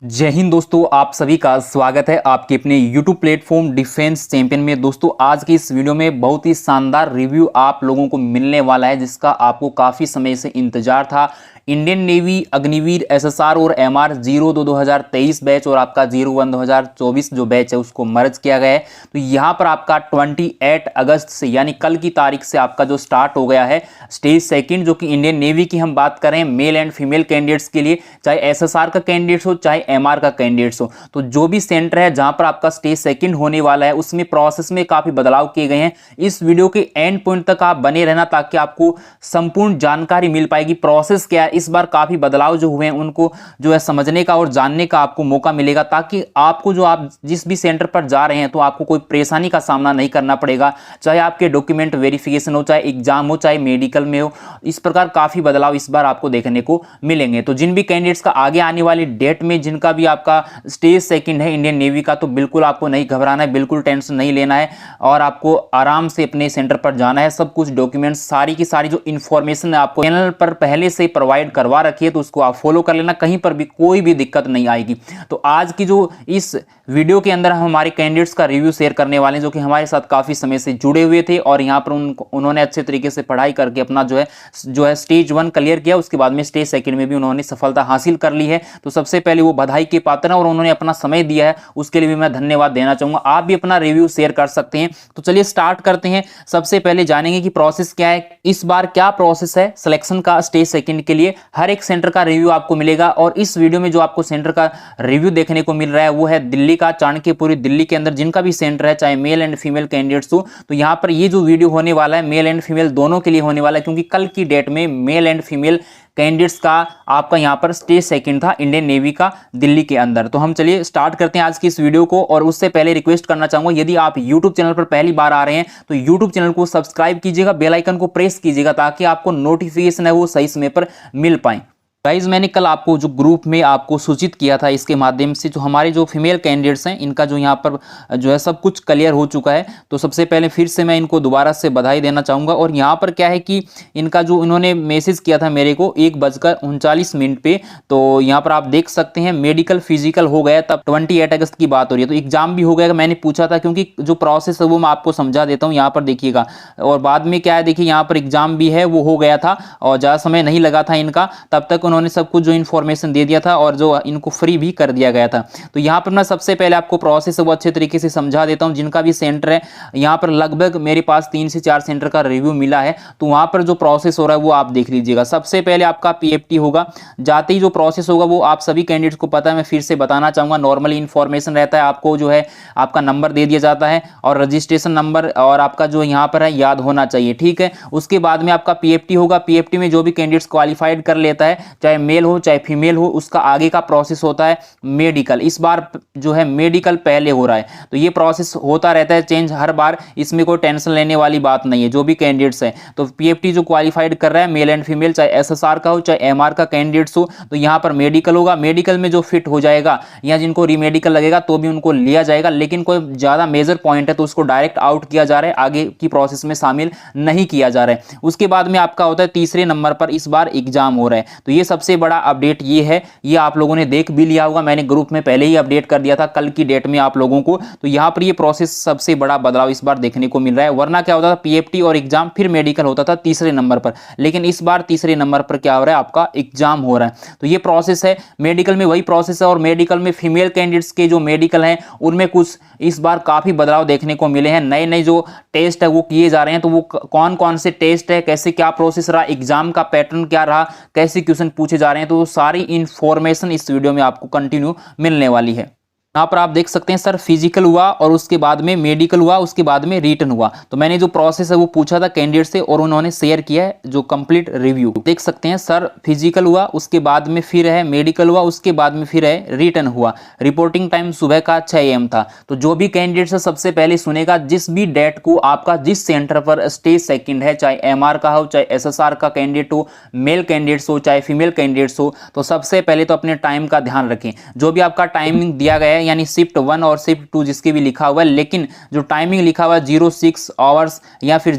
जय हिंद दोस्तों, आप सभी का स्वागत है आपके अपने YouTube प्लेटफॉर्म डिफेंस चैंपियन में। दोस्तों आज की इस वीडियो में बहुत ही शानदार रिव्यू आप लोगों को मिलने वाला है जिसका आपको काफ़ी समय से इंतजार था। इंडियन नेवी अग्निवीर एसएसआर और एमआर 02 2023 बैच और आपका 01 2024 जो बैच है उसको मर्ज किया गया है। तो यहाँ पर आपका 28 अगस्त से यानी कल की तारीख से आपका जो स्टार्ट हो गया है स्टेज सेकंड, जो कि इंडियन नेवी की हम बात करें मेल एंड फीमेल कैंडिडेट्स के लिए, चाहे एसएसआर का कैंडिडेट्स हो चाहे एमआर का कैंडिडेट्स हो, तो जो भी सेंटर है जहां पर आपका स्टेज सेकंड होने वाला है उसमें प्रोसेस में काफी बदलाव किए गए हैं। इस वीडियो के एंड पॉइंट तक आप बने रहना ताकि आपको संपूर्ण जानकारी मिल पाएगी। प्रोसेस क्या है, इस बार काफी बदलाव जो हुए हैं उनको जो है समझने का और जानने का आपको मौका मिलेगा, ताकि आपको जो आप जिस भी सेंटर पर जा रहे हैं तो आपको कोई परेशानी का सामना नहीं करना पड़ेगा, चाहे आपके डॉक्यूमेंट वेरिफिकेशन हो, चाहे एग्जाम हो, चाहे मेडिकल में हो। इस प्रकार काफी बदलाव इस बार आपको देखने को मिलेंगे। तो जिन भी कैंडिडेट्स का आगे आने वाली डेट में जिनका भी आपका स्टेज सेकंड है इंडियन नेवी का, तो बिल्कुल आपको नहीं घबराना है, बिल्कुल टेंशन नहीं लेना है और आपको आराम से अपने सेंटर पर जाना है। सब कुछ डॉक्यूमेंट्स सारी की सारी जो इंफॉर्मेशन है आपको चैनल पर पहले से प्रोवाइड करवा रखी है, तो उसको आप फॉलो कर लेना, कहीं पर भी कोई भी दिक्कत नहीं आएगी। तो आज की जो इस वीडियो के अंदर हम हमारे कैंडिडेट्स का रिव्यू शेयर करने वाले हैं जो कि हमारे साथ काफी समय से जुड़े हुए थे और यहाँ पर उन्होंने अच्छे तरीके से पढ़ाई करके अपना जो है स्टेज 1 क्लियर किया। उसके बाद में स्टेज सेकंड में भी उन्होंने सफलता हासिल कर ली है। तो सबसे पहले वो बधाई के पात्र हैं और उन्होंने अपना समय दिया है, उसके लिए भी मैं धन्यवाद देना चाहूंगा। आप भी अपना रिव्यू शेयर कर सकते हैं। तो चलिए स्टार्ट करते हैं। सबसे पहले जानेंगे कि प्रोसेस क्या है, इस बार क्या प्रोसेस है सिलेक्शन का स्टेज सेकंड के लिए। हर एक सेंटर का रिव्यू आपको मिलेगा और इस वीडियो में जो आपको सेंटर का रिव्यू देखने को मिल रहा है वो है दिल्ली का, चाणक्यपुरी दिल्ली के अंदर जिनका भी सेंटर है, चाहे मेल एंड फीमेल कैंडिडेट्स हो। तो यहाँ पर ये जो वीडियो होने वाला है मेल एंड फीमेल दोनों के लिए होने वाला है, क्योंकि कल की डेट में मेल एंड फीमेल कैंडिडेट्स का आपका यहाँ पर स्टेज सेकंड था इंडियन नेवी का दिल्ली के अंदर। तो हम चलिए स्टार्ट करते हैं आज की इस वीडियो को। और उससे पहले रिक्वेस्ट करना चाहूंगा, यदि आप यूट्यूब चैनल पर पहली बार आ रहे हैं तो यूट्यूब चैनल को सब्सक्राइब कीजिएगा, बेल आइकन को प्रेस कीजिएगा ताकि आपको नोटिफिकेशन है वो सही समय पर मिल पाए। गाइज मैंने कल आपको जो ग्रुप में आपको सूचित किया था, इसके माध्यम से जो हमारे जो फीमेल कैंडिडेट्स हैं इनका जो यहाँ पर जो है सब कुछ क्लियर हो चुका है। तो सबसे पहले फिर से मैं इनको दोबारा से बधाई देना चाहूँगा। और यहाँ पर क्या है कि इनका जो इन्होंने मैसेज किया था मेरे को 1:39 पे, तो यहाँ पर आप देख सकते हैं मेडिकल फिजिकल हो गया, तब 28 अगस्त की बात हो रही है। तो एग्जाम भी हो गया, मैंने पूछा था, क्योंकि जो प्रोसेस है वो मैं आपको समझा देता हूँ। यहाँ पर देखिएगा और बाद में क्या है, देखिए यहाँ पर एग्जाम भी है वो हो गया था और ज़्यादा समय नहीं लगा था इनका, तब तक उन्होंने सब कुछ जो इन्फॉर्मेशन दे दिया था और जो इनको फ्री भी कर दिया गया था। तो यहाँ पर मैं सबसे पहले आपको प्रोसेस वो अच्छे तरीके से समझा देता हूँ। जिनका भी सेंटर है यहाँ पर लगभग मेरे पास 3 से 4 सेंटर का रिव्यू मिला है, तो वहाँ पर जो प्रोसेस हो रहा है वो आप देख लीजिएगा। सबसे पहले आपका पीएफटी होगा, जाते ही जो प्रोसेस होगा वो आप सभी कैंडिडेट्स को पता है, मैं फिर से बताना चाहूँगा। नॉर्मली इन्फॉर्मेशन रहता है, आपको जो है आपका नंबर दे दिया जाता है और रजिस्ट्रेशन नंबर और आपका जो यहाँ पर है याद होना चाहिए, ठीक है। उसके बाद में आपका पीएफटी होगा। पीएफटी में जो भी कैंडिडेट्स क्वालिफाइड कर लेता है, चाहे मेल हो चाहे फीमेल हो, उसका आगे का प्रोसेस होता है मेडिकल। इस बार जो है मेडिकल पहले हो रहा है, तो ये प्रोसेस होता रहता है चेंज हर बार, इसमें कोई टेंशन लेने वाली बात नहीं है। जो भी कैंडिडेट्स हैं तो पीएफटी जो क्वालिफाइड कर रहा है मेल एंड फीमेल, चाहे एसएसआर का हो चाहे एमआर का कैंडिडेट्स हो, तो यहाँ पर मेडिकल होगा। मेडिकल में जो फिट हो जाएगा या जिनको रीमेडिकल लगेगा तो भी उनको लिया जाएगा, लेकिन कोई ज्यादा मेजर पॉइंट है तो उसको डायरेक्ट आउट किया जा रहा है, आगे की प्रोसेस में शामिल नहीं किया जा रहा है। उसके बाद में आपका होता है तीसरे नंबर पर इस बार एग्जाम हो रहा है। तो ये सबसे बड़ा अपडेट ये है, ये आप लोगों ने देख भी लिया होगा, मैंने ग्रुप में पहले ही अपडेट कर दिया था कल की डेट में आप लोगों को। तो यहाँ पर ये प्रोसेस सबसे बड़ा बदलाव इस बार देखने को मिल रहा है। वरना क्या होता था, पीएफटी और एग्जाम फिर मेडिकल होता था तीसरे नंबर पर, लेकिन इस बार तीसरे नंबर पर क्या हो रहा है, आपका एग्जाम हो रहा है। तो ये प्रोसेस है। मेडिकल में वही प्रोसेस है और मेडिकल में फीमेल कैंडिडेट्स के जो मेडिकल हैं उनमें कुछ इस बार काफी बदलाव देखने को मिले हैं। नए नए जो टेस्ट है वो किए जा रहे हैं। तो वो कौन कौन से टेस्ट है, कैसे क्या प्रोसेस रहा, एग्जाम का पैटर्न क्या रहा, कैसे क्वेश्चन पूछे जा रहे हैं, तो सारी इंफॉर्मेशन इस वीडियो में आपको कंटिन्यू मिलने वाली है। यहाँ पर आप देख सकते हैं सर फिजिकल हुआ और उसके बाद में मेडिकल हुआ, उसके बाद में रिटन हुआ। तो मैंने जो प्रोसेस है वो पूछा था कैंडिडेट से और उन्होंने शेयर किया है जो कंप्लीट रिव्यू। देख सकते हैं सर फिजिकल हुआ, उसके बाद में फिर है मेडिकल हुआ, उसके बाद में फिर है रिटन हुआ। रिपोर्टिंग टाइम सुबह का 6 AM था। तो जो भी कैंडिडेट है सबसे पहले सुनेगा, जिस भी डेट को आपका जिस सेंटर पर स्टेज सेकंड है, चाहे एमआर का हो चाहे एसएसआर का कैंडिडेट हो, मेल कैंडिडेट्स हो चाहे फीमेल कैंडिडेट्स हो, तो सबसे पहले तो अपने टाइम का ध्यान रखें। जो भी आपका टाइमिंग दिया गया है यानी शिफ्ट 1 और शिफ्ट 2 जिसके भी लिखा हुआ है, लेकिन जो टाइमिंग लिखा हुआ है 06 आवर्स या फिर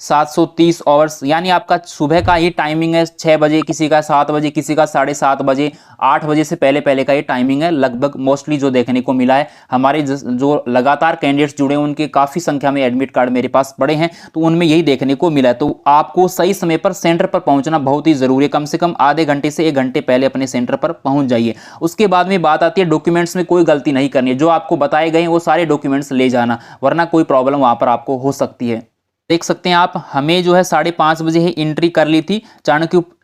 730 आवर्स, यानी आपका सुबह का ही टाइमिंग है 6 बजे, किसी का 7 बजे, किसी का 7:30 बजे, 8 बजे से पहले पहले का ये टाइमिंग है लगभग मोस्टली जो देखने को मिला है। हमारे जो लगातार कैंडिडेट्स जुड़े हैं उनके काफ़ी संख्या में एडमिट कार्ड मेरे पास पड़े हैं, तो उनमें यही देखने को मिला है। तो आपको सही समय पर सेंटर पर पहुंचना बहुत ही ज़रूरी है, कम से कम आधे घंटे से 1 घंटे पहले अपने सेंटर पर पहुंच जाइए। उसके बाद में बात आती है डॉक्यूमेंट्स में कोई गलती नहीं करनी है, जो आपको बताए गए हैं वो सारे डॉक्यूमेंट्स ले जाना, वरना कोई प्रॉब्लम वहाँ पर आपको हो सकती है। देख सकते हैं आप, हमें जो है 5:30 बजे ही एंट्री कर ली थी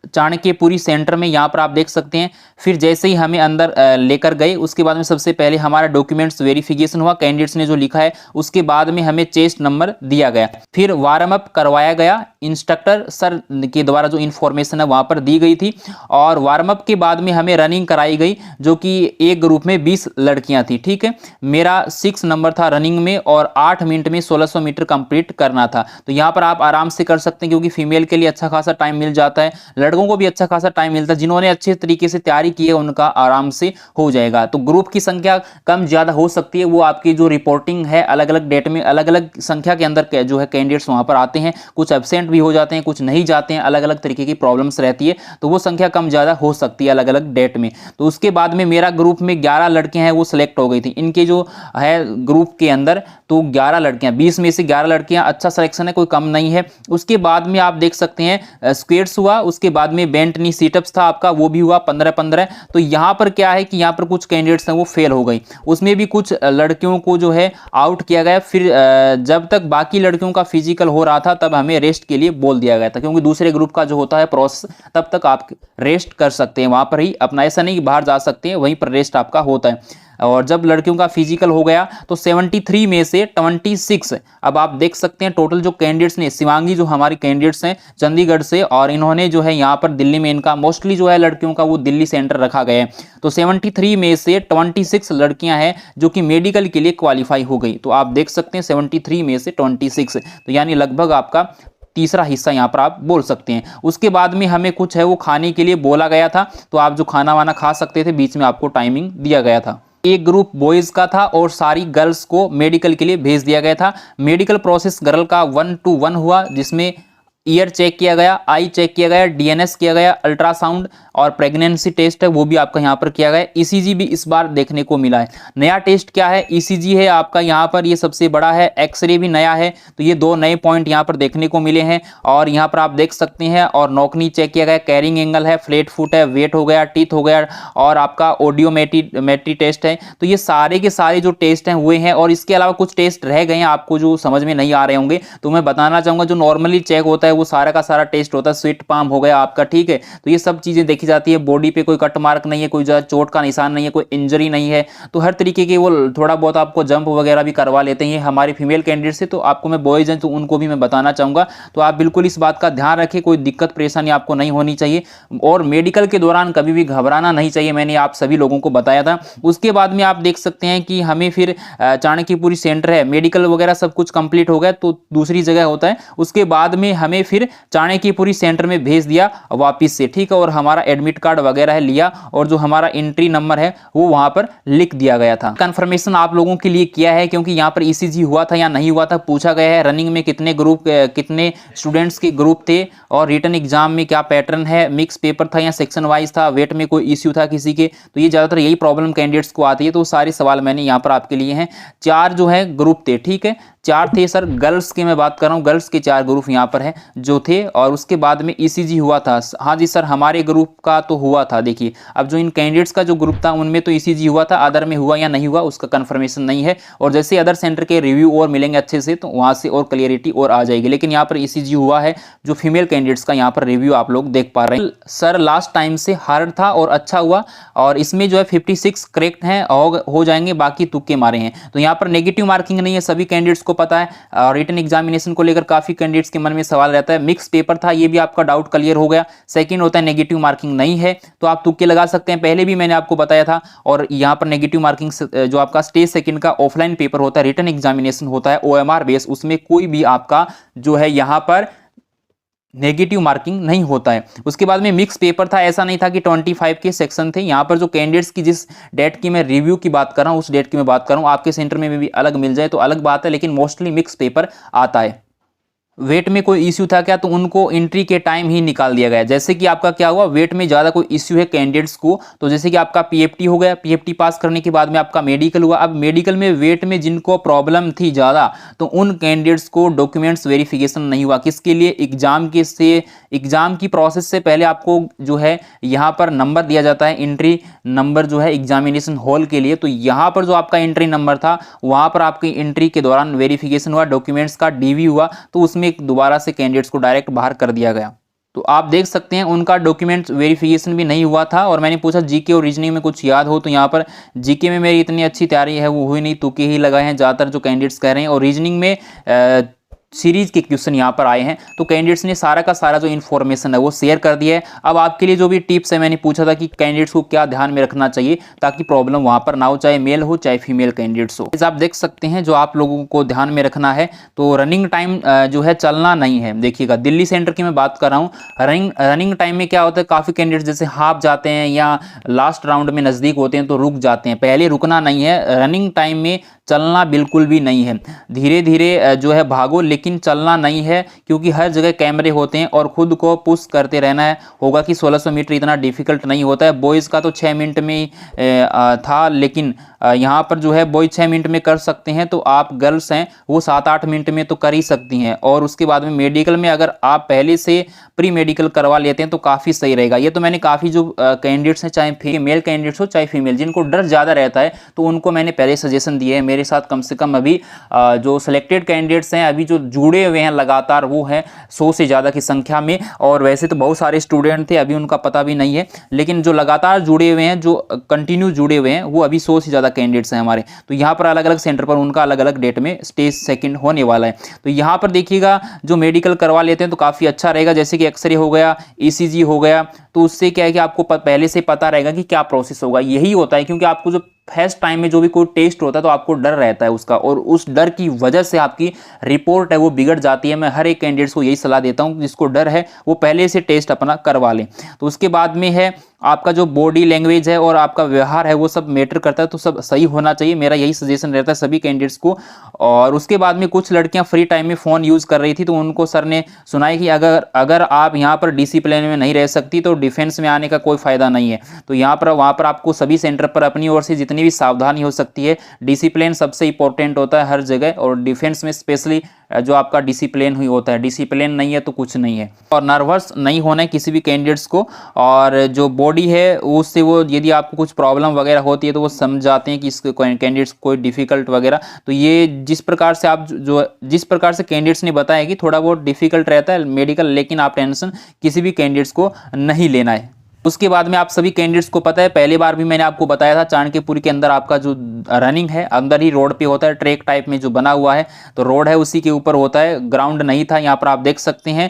चाणक्यपुरी सेंटर में, यहाँ पर आप देख सकते हैं। फिर जैसे ही हमें अंदर लेकर गए, उसके बाद में सबसे पहले हमारा डॉक्यूमेंट्स वेरिफिकेशन हुआ, कैंडिडेट्स ने जो लिखा है, उसके बाद में हमें चेस्ट नंबर दिया गया, फिर वार्म अप करवाया गया, इंस्ट्रक्टर सर के द्वारा जो इन्फॉर्मेशन है वहाँ पर दी गई थी, और वार्म अप के बाद में हमें रनिंग कराई गई, जो कि एक ग्रुप में 20 लड़कियाँ थी, ठीक है। मेरा 6 नंबर था रनिंग में, और 8 मिनट में 1600 मीटर कंप्लीट करना था। तो यहाँ पर आप आराम से कर सकते हैं, क्योंकि फीमेल के लिए अच्छा खासा टाइम मिल जाता है, लड़कों को भी अच्छा खासा टाइम मिलता है। जिन्होंने अच्छे तरीके से तैयारी की है उनका आराम से हो जाएगा। तो ग्रुप की संख्या कम ज्यादा हो सकती है, वो आपकी जो रिपोर्टिंग है अलग अलग डेट में अलग अलग संख्या के अंदर जो है कैंडिडेट्स वहां पर आते हैं, कुछ एब्सेंट भी हो जाते हैं, कुछ नहीं जाते हैं, अलग अलग तरीके की प्रॉब्लम्स रहती है, तो वो संख्या कम ज्यादा हो सकती है अलग अलग डेट में। तो उसके बाद में मेरा ग्रुप में 11 लड़कियां हैं वो सिलेक्ट हो गई थी इनके जो है ग्रुप के अंदर। तो 11 लड़कियां, 20 में से 11 लड़कियां, अच्छा सिलेक्शन है, कोई कम नहीं है। उसके बाद में आप देख सकते हैं स्क्वेट्स हुआ, उसके बाद में बेंट नी सीटअप्स था आपका, वो भी हुआ 15-15। तो यहाँ पर क्या है कि यहाँ पर कुछ कैंडिडेट्स हैं वो फेल हो गई, उसमें भी कुछ लड़कियों को जो है आउट किया गया। फिर जब तक बाकी लड़कियों का फिजिकल हो रहा था तब हमें रेस्ट के लिए बोल दिया गया था, क्योंकि दूसरे ग्रुप का जो होता है प्रोसेस, तब तक आप रेस्ट कर सकते हैं वहां पर ही अपना, ऐसा नहीं कि बाहर जा सकते हैं, वहीं पर रेस्ट आपका होता है। और जब लड़कियों का फिजिकल हो गया तो 73 में से 26, अब आप देख सकते हैं टोटल जो कैंडिडेट्स ने, शिवांगी जो हमारी कैंडिडेट्स हैं चंडीगढ़ से, और इन्होंने जो है यहाँ पर दिल्ली में, इनका मोस्टली जो है लड़कियों का वो दिल्ली सेंटर रखा गया है। तो 73 में से 26 लड़कियां हैं जो कि मेडिकल के लिए क्वालिफाई हो गई। तो आप देख सकते हैं 73 में से 26, तो यानी लगभग आपका तीसरा हिस्सा यहाँ पर आप बोल सकते हैं। उसके बाद में हमें कुछ है वो खाने के लिए बोला गया था, तो आप जो खाना वाना खा सकते थे, बीच में आपको टाइमिंग दिया गया था। एक ग्रुप बॉयज का था और सारी गर्ल्स को मेडिकल के लिए भेज दिया गया था। मेडिकल प्रोसेस गर्ल का 1 to 1 हुआ, जिसमें ईयर चेक किया गया, आई चेक किया गया, डीएनएस किया गया, अल्ट्रासाउंड और प्रेगनेंसी टेस्ट है वो भी आपका यहाँ पर किया गया। ईसीजी भी इस बार देखने को मिला है। नया टेस्ट क्या है, ईसीजी है आपका यहाँ पर, ये सबसे बड़ा है। एक्सरे भी नया है, तो ये 2 नए पॉइंट यहाँ पर देखने को मिले हैं। और यहाँ पर आप देख सकते हैं, और नौकनी चेक किया गया, कैरिंग एंगल है, फ्लेट फुट है, वेट हो गया, टीथ हो गया, और आपका ऑडियोमेट्री टेस्ट है। तो ये सारे के सारे जो टेस्ट हैं हुए हैं, और इसके अलावा कुछ टेस्ट रह गए हैं आपको जो समझ में नहीं आ रहे होंगे, तो मैं बताना चाहूंगा। जो नॉर्मली चेक होता है वो सारा का सारा टेस्ट होता है, स्वीट पाम हो गया आपका, ठीक है। तो ये सब चीजें देखी जाती है। बॉडी पे कोई कट मार्क नहीं है, कोई चोट का निशान नहीं है, कोई इंजरी नहीं है, तो हर तरीके के वो थोड़ा बहुत आपको जंप वगैरह भी करवा लेते हैं। ये हमारी फीमेल कैंडिडेट से, तो आपको मैं बॉयज हैं तो उनको भी मैं बताना चाहूंगा। तो आप बिल्कुल इस बात का ध्यान रखें, कोई दिक्कत परेशानी आपको नहीं होनी चाहिए, और मेडिकल के दौरान कभी भी घबराना नहीं चाहिए, मैंने आप सभी लोगों को बताया था। उसके बाद में आप देख सकते हैं कि हमें फिर चाणक्यपुरी सेंटर है, मेडिकल वगैरह सब कुछ कंप्लीट हो गया, तो दूसरी जगह होता है। उसके बाद में हमें फिर चाणक्यपुरी सेंटर में भेज दिया वापिस से, ठीक है। और हमारा एडमिट कार्ड वगैरह है लिया, और जो हमारा एंट्री नंबर है वो वहां पर लिख दिया गया था। कंफर्मेशन आप लोगों के लिए किया है, क्योंकि यहाँ पर ईसीजी हुआ था या नहीं हुआ था पूछा गया है। रनिंग में कितने स्टूडेंट्स के ग्रुप थे, और रिटन एग्जाम में क्या पैटर्न है, मिक्स पेपर था या सेक्शन वाइज था, वेट में कोई इश्यू था किसी के, तो ये ज्यादातर यही प्रॉब्लम कैंडिडेट्स को आती है। तो सारे सवाल मैंने यहाँ पर आपके लिए हैं। 4 जो है ग्रुप थे, ठीक है, 4 थे सर। गर्ल्स की मैं बात कर रहा हूँ, गर्ल्स के 4 ग्रुप यहाँ पर है जो थे। और उसके बाद में ईसीजी हुआ था। हाँ जी सर, हमारे ग्रुप का तो हुआ था। देखिए अब जो इन कैंडिडेट्स का जो ग्रुप था उनमें तो ईसीजी हुआ था, अदर में हुआ या नहीं हुआ उसका कंफर्मेशन नहीं है। और जैसे अदर सेंटर के रिव्यू और मिलेंगे अच्छे से, तो वहाँ से और क्लियरिटी और आ जाएगी। लेकिन यहाँ पर ईसीजी हुआ है, जो फीमेल कैंडिडेट्स का यहाँ पर रिव्यू आप लोग देख पा रहे हैं। सर लास्ट टाइम से हार्ड था और अच्छा हुआ, और इसमें जो है 56 करेक्ट हैं, हो जाएंगे, बाकी तुक्के मारे हैं। तो यहाँ पर नेगेटिव मार्किंग नहीं है, सभी कैंडिडेट्स को पता है। रिटन एग्जामिनेशन को लेकर काफी कैंडिडेट्स के मन में सवाल रहता है। मिक्स पेपर था, ये भी आपका डाउट क्लियर हो गया। सेकंड होता है नेगेटिव मार्किंग नहीं है, तो आप तुक्के लगा सकते हैं, पहले भी मैंने आपको बताया था। और यहाँ पर नेगेटिव मार्किंग जो आपका स्टेज सेकंड का ऑफलाइन पेपर होता है, रिटन एग्जामिनेशन होता है ओएमआर बेस, उसमें कोई भी आपका जो है यहाँ पर नेगेटिव मार्किंग नहीं होता है। उसके बाद में मिक्स पेपर था, ऐसा नहीं था कि 25 के सेक्शन थे। यहाँ पर जो कैंडिडेट्स की जिस डेट की मैं रिव्यू की बात कर रहा हूँ उस डेट की मैं बात कर रहा हूँ, आपके सेंटर में भी अलग मिल जाए तो अलग बात है, लेकिन मोस्टली मिक्स पेपर आता है। वेट में कोई इश्यू था क्या, तो उनको एंट्री के टाइम ही निकाल दिया गया। जैसे कि आपका क्या हुआ, वेट में ज़्यादा कोई इश्यू है कैंडिडेट्स को, तो जैसे कि आपका पीएफटी हो गया, पीएफटी पास करने के बाद में आपका मेडिकल हुआ। अब मेडिकल में वेट में जिनको प्रॉब्लम थी ज़्यादा, तो उन कैंडिडेट्स को डॉक्यूमेंट्स वेरिफिकेशन नहीं हुआ। किसके लिए, एग्जाम की प्रोसेस से पहले आपको जो है यहाँ पर नंबर दिया जाता है, एंट्री नंबर जो है एग्जामिनेशन हॉल के लिए। तो यहाँ पर जो आपका एंट्री नंबर था, वहाँ पर आपकी एंट्री के दौरान वेरिफिकेशन हुआ, डॉक्यूमेंट्स का डीवी हुआ, तो उसमें दोबारा से कैंडिडेट्स को डायरेक्ट बाहर कर दिया गया। तो आप देख सकते हैं उनका डॉक्यूमेंट वेरिफिकेशन भी नहीं हुआ था। और मैंने पूछा जीके और रीजनिंग में कुछ याद हो, तो यहाँ पर जीके में मेरी इतनी अच्छी तैयारी है वो हुई नहीं, तुक्के ही लगाए हैं ज़्यादातर जो कैंडिडेट्स कह रहे हैं। और रीजनिंग में सीरीज के क्वेश्चन यहाँ पर आए हैं, तो कैंडिडेट्स ने सारा का सारा जो इन्फॉर्मेशन है वो शेयर कर दिया है। अब आपके लिए जो भी टिप्स है, मैंने पूछा था कि कैंडिडेट्स को क्या ध्यान में रखना चाहिए ताकि प्रॉब्लम वहाँ पर ना हो, चाहे मेल हो चाहे फीमेल कैंडिडेट्स हो। आप देख सकते हैं जो आप लोगों को ध्यान में रखना है, तो रनिंग टाइम जो है चलना नहीं है। देखिएगा दिल्ली सेंटर की मैं बात कर रहा हूँ, रनिंग टाइम में क्या होता है, काफ़ी कैंडिडेट्स जैसे हाफ जाते हैं या लास्ट राउंड में नज़दीक होते हैं तो रुक जाते हैं। पहले रुकना नहीं है, रनिंग टाइम में चलना बिल्कुल भी नहीं है। धीरे धीरे जो है भागो, लेकिन चलना नहीं है, क्योंकि हर जगह कैमरे होते हैं और खुद को पुश करते रहना है। होगा कि 1600 मीटर इतना डिफिकल्ट नहीं होता है। बॉयज़ का तो 6 मिनट में ही था, लेकिन यहाँ पर जो है बॉयज 6 मिनट में कर सकते हैं, तो आप गर्ल्स हैं वो 7-8 मिनट में तो कर ही सकती हैं। और उसके बाद में मेडिकल में अगर आप पहले से प्री मेडिकल करवा लेते हैं तो काफ़ी सही रहेगा। ये तो मैंने काफ़ी जो कैंडिडेट्स हैं, चाहे मेल कैंडिडेट्स हो चाहे फीमेल, जिनको डर ज़्यादा रहता है, तो उनको मैंने पहले सजेशन दिए हैं। मेरे साथ कम से कम अभी जो सिलेक्टेड कैंडिडेट्स हैं, अभी जो जुड़े हुए हैं लगातार, वो हैं 100 से ज़्यादा की संख्या में। और वैसे तो बहुत सारे स्टूडेंट थे, अभी उनका पता भी नहीं है, लेकिन जो लगातार जुड़े हुए हैं, जो कंटिन्यू जुड़े हुए हैं, वो अभी 100 से ज़्यादा कैंडिडेट्स हैं हमारे। तो यहाँ पर अलग अलग सेंटर पर उनका अलग अलग डेट में स्टेज सेकंड होने वाला है। तो यहाँ पर देखिएगा जो मेडिकल करवा लेते हैं तो काफ़ी अच्छा रहेगा। जैसे कि एक्सरे हो गया, ईसीजी हो गया, तो उससे क्या है कि आपको पहले से पता रहेगा कि क्या प्रोसेस होगा। यही होता है, क्योंकि आपको जो फर्स्ट टाइम में जो भी कोई टेस्ट होता है तो आपको डर रहता है उसका, और उस डर की वजह से आपकी रिपोर्ट है वो बिगड़ जाती है। मैं हर एक कैंडिडेट्स को यही सलाह देता हूँ, जिसको डर है वो पहले से टेस्ट अपना करवा लें। तो उसके बाद में है आपका जो बॉडी लैंग्वेज है और आपका व्यवहार है, वो सब मैटर करता है, तो सब सही होना चाहिए। मेरा यही सजेशन रहता है सभी कैंडिडेट्स को। और उसके बाद में कुछ लड़कियां फ्री टाइम में फ़ोन यूज़ कर रही थी, तो उनको सर ने सुनाई कि अगर आप यहाँ पर डिसिप्लिन में नहीं रह सकती तो डिफेंस में आने का कोई फ़ायदा नहीं है। तो यहाँ पर वहाँ पर आपको सभी सेंटर पर अपनी ओर से जितनी भी सावधानी हो सकती है, डिसिप्लिन सबसे इंपॉर्टेंट होता है हर जगह, और डिफेंस में स्पेशली जो आपका डिसिप्लिन ही होता है। डिसिप्लिन नहीं है तो कुछ नहीं है। और नर्वस नहीं होना है किसी भी कैंडिडेट्स को। और जो बॉडी है उससे वो, यदि आपको कुछ प्रॉब्लम वगैरह होती है तो वो समझ जाते हैं कि इसके कैंडिडेट्स कोई डिफिकल्ट वगैरह, तो ये जिस प्रकार से कैंडिडेट्स ने बताया कि थोड़ा बहुत डिफिकल्ट रहता है मेडिकल, लेकिन आप टेंशन किसी भी कैंडिडेट्स को नहीं लेना है। उसके बाद में आप सभी कैंडिडेट्स को पता है, पहली बार भी मैंने आपको बताया था, चाणक्यपुर के अंदर आपका जो रनिंग है अंदर ही रोड पे होता है, ट्रैक टाइप में जो बना हुआ है, तो रोड है उसी के ऊपर होता है, ग्राउंड नहीं था। यहाँ पर आप देख सकते हैं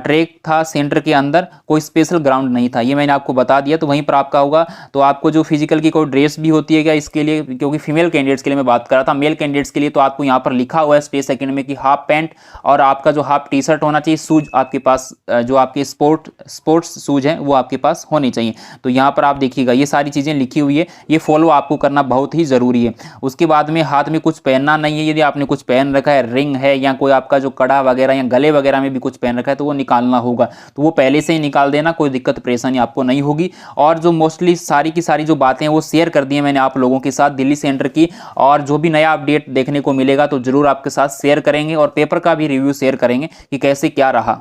ट्रैक था सेंटर के अंदर, कोई स्पेशल ग्राउंड नहीं था, ये मैंने आपको बता दिया। तो वहीं पर आपका होगा। तो आपको जो फिजिकल की कोई ड्रेस भी होती है क्या इसके लिए, क्योंकि फीमेल कैंडिडेट्स के लिए मैं बात कर रहा था, मेल कैंडिडेट्स के लिए तो आपको यहाँ पर लिखा हुआ है स्टेज सेकंड में कि हाफ पैंट और आपका जो हाफ टी शर्ट होना चाहिए, शूज आपके पास जो आपके स्पोर्ट्स शूज हैं वो आपके पास होने चाहिए। तो यहाँ पर आप देखिएगा ये सारी चीज़ें लिखी हुई है, ये फॉलो आपको करना बहुत ही ज़रूरी है। उसके बाद में हाथ में कुछ पहनना नहीं है। यदि आपने कुछ पहन रखा है, रिंग है या कोई आपका जो कड़ा वगैरह या गले वगैरह में भी कुछ पहन रखा है, तो वो निकालना होगा। तो वो पहले से ही निकाल देना, कोई दिक्कत परेशानी आपको नहीं होगी। और जो मोस्टली सारी की सारी जो बातें हैं वो शेयर कर दी है मैंने आप लोगों के साथ दिल्ली सेंटर की। और जो भी नया अपडेट देखने को मिलेगा तो जरूर आपके साथ शेयर करेंगे, और पेपर का भी रिव्यू शेयर करेंगे कि कैसे क्या रहा।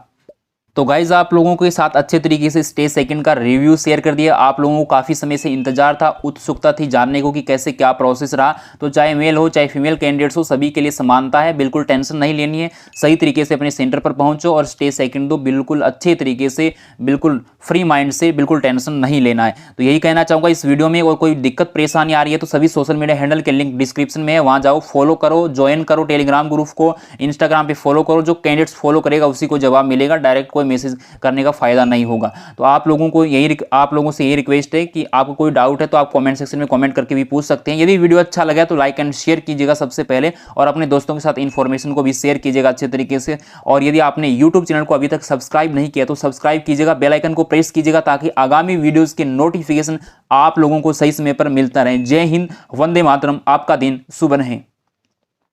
तो गाइज आप लोगों के साथ अच्छे तरीके से स्टेज सेकंड का रिव्यू शेयर कर दिया। आप लोगों को काफ़ी समय से इंतजार था, उत्सुकता थी जानने को कि कैसे क्या प्रोसेस रहा। तो चाहे मेल हो चाहे फीमेल कैंडिडेट्स हो, सभी के लिए समानता है, बिल्कुल टेंशन नहीं लेनी है। सही तरीके से अपने सेंटर पर पहुंचो और स्टेज सेकंड दो बिल्कुल अच्छे तरीके से, बिल्कुल फ्री माइंड से, बिल्कुल टेंशन नहीं लेना है। तो यही कहना चाहूँगा इस वीडियो में। और कोई दिक्कत परेशानी आ रही है तो सभी सोशल मीडिया हैंडल के लिंक डिस्क्रिप्शन में है, वहाँ जाओ, फॉलो करो, ज्वाइन करो टेलीग्राम ग्रुप को, इंस्टाग्राम पर फॉलो करो। जो कैंडिडेट्स फॉलो करेगा उसी को जवाब मिलेगा, डायरेक्ट कोई मैसेज करने का फायदा नहीं होगा। तो आप लोगों से यही रिक्वेस्ट है कि आपको कोई डाउट है तो आप कमेंट सेक्शन में कमेंट करके भी पूछ सकते हैं। यदि वीडियो अच्छा लगा तो लाइक एंड शेयर कीजिएगा सबसे पहले, और अपने दोस्तों के साथ इन्फॉर्मेशन को भी शेयर कीजिएगा अच्छे तरीके से। और यदि आपने यूट्यूब चैनल को अभी तक सब्सक्राइब नहीं किया तो सब्सक्राइब कीजिएगा, बेल आइकन को प्रेस कीजिएगा, ताकि आगामी वीडियोज के नोटिफिकेशन आप लोगों को सही समय पर मिलता रहे। जय हिंद, वंदे मातरम, आपका दिन शुभ रहे।